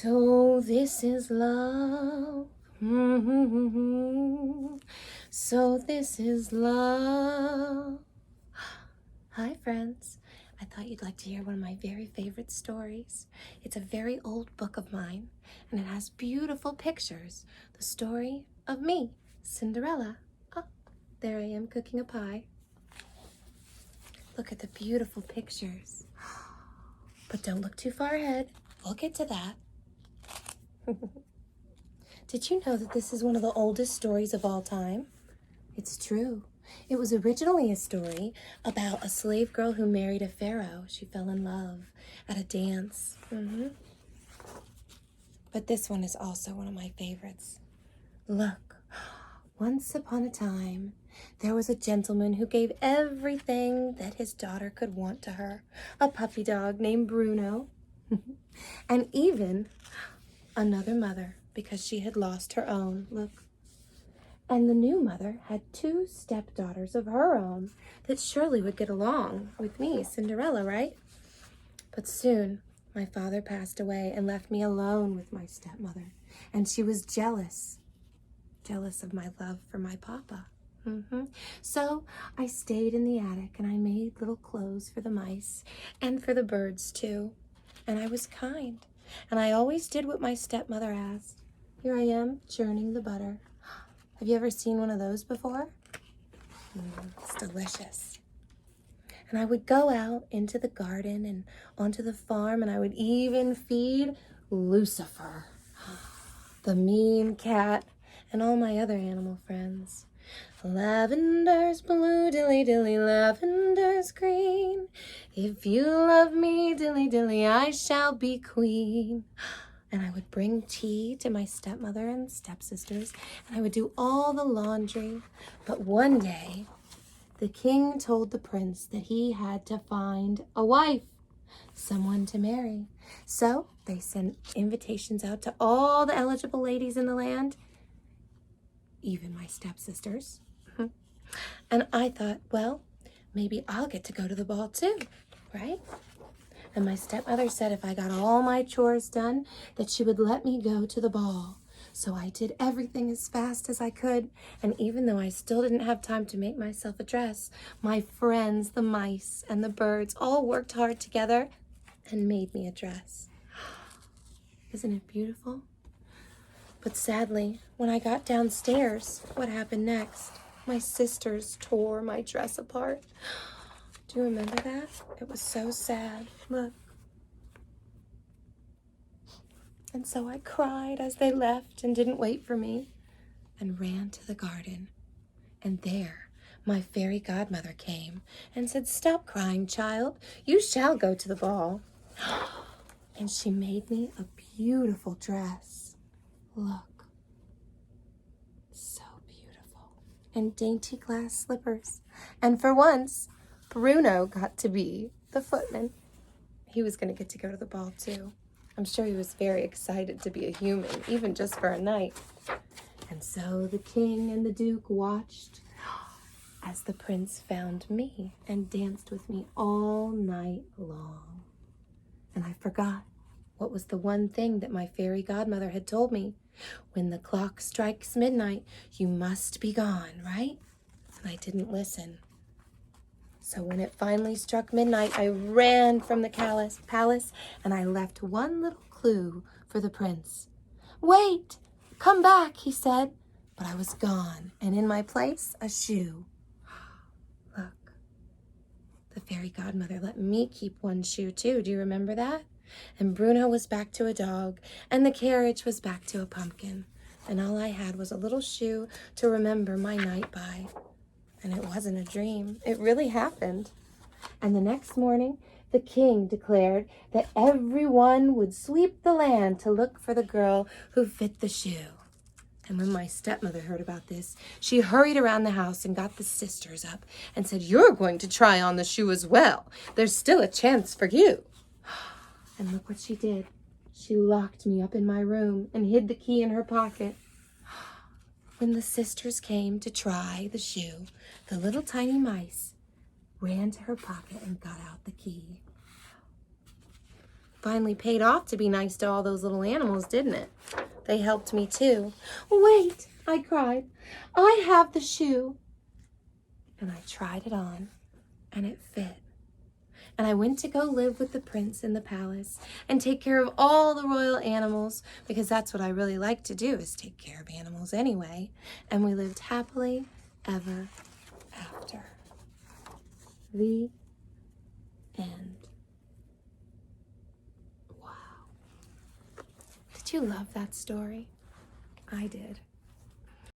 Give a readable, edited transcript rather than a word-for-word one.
So this is love. So this is love. Hi, friends. I thought you'd like to hear one of my very favorite stories. It's a very old book of mine, and it has beautiful pictures. The story of me, Cinderella. Oh, there I am cooking a pie. Look at the beautiful pictures. But don't look too far ahead. We'll get to that. Did you know that this is one of the oldest stories of all time? It's true. It was originally a story about a slave girl who married a pharaoh. She fell in love at a dance. But this one is also one of my favorites. Look, once upon a time, there was a gentleman who gave everything that his daughter could want to her. A puppy dog named Bruno. And even another mother, because she had lost her own. Look. And the new mother had 2 stepdaughters of her own that surely would get along with me, Cinderella, right? But soon, my father passed away and left me alone with my stepmother. And she was jealous of my love for my papa. So I stayed in the attic and I made little clothes for the mice and for the birds too. And I was kind. And I always did what my stepmother asked. Here I am, churning the butter. Have you ever seen one of those before? It's delicious. And I would go out into the garden and onto the farm, and I would even feed Lucifer, the mean cat, and all my other animal friends. Lavender's blue, dilly dilly, lavender's green. If you love me, dilly dilly, I shall be queen. And I would bring tea to my stepmother and stepsisters, and I would do all the laundry. But one day, the king told the prince that he had to find a wife, someone to marry. So they sent invitations out to all the eligible ladies in the land, even my stepsisters. And I thought, well, maybe I'll get to go to the ball too, right? And my stepmother said if I got all my chores done, that she would let me go to the ball. So I did everything as fast as I could. And even though I still didn't have time to make myself a dress, my friends, the mice and the birds, all worked hard together and made me a dress. Isn't it beautiful? But sadly, when I got downstairs, what happened next? My sisters tore my dress apart. Do you remember that? It was so sad. Look. And so I cried as they left and didn't wait for me and ran to the garden. And there, my fairy godmother came and said, "Stop crying, child. You shall go to the ball." And she made me a beautiful dress. Look. So beautiful. And dainty glass slippers. And for once, Bruno got to be the footman. He was going to get to go to the ball too. I'm sure he was very excited to be a human, even just for a night. And so the king and the duke watched as the prince found me and danced with me all night long. And I forgot what was the one thing that my fairy godmother had told me. When the clock strikes midnight, you must be gone, right? And I didn't listen. So when it finally struck midnight, I ran from the palace and I left one little clue for the prince. "Wait, come back," he said. But I was gone, and in my place, a shoe. Look, the fairy godmother let me keep one shoe too. Do you remember that? And Bruno was back to a dog, and the carriage was back to a pumpkin. And all I had was a little shoe to remember my night by. And it wasn't a dream. It really happened. And the next morning, the king declared that everyone would sweep the land to look for the girl who fit the shoe. And when my stepmother heard about this, she hurried around the house and got the sisters up and said, "You're going to try on the shoe as well. There's still a chance for you." And look what she did. She locked me up in my room and hid the key in her pocket. When the sisters came to try the shoe, the little tiny mice ran to her pocket and got out the key. Finally paid off to be nice to all those little animals, didn't it? They helped me too. Wait, I cried. I have the shoe. And I tried it on, and it fit. And I went to go live with the prince in the palace and take care of all the royal animals, because that's what I really like to do, is take care of animals anyway. And we lived happily ever after. The end. Wow. Did you love that story? I did.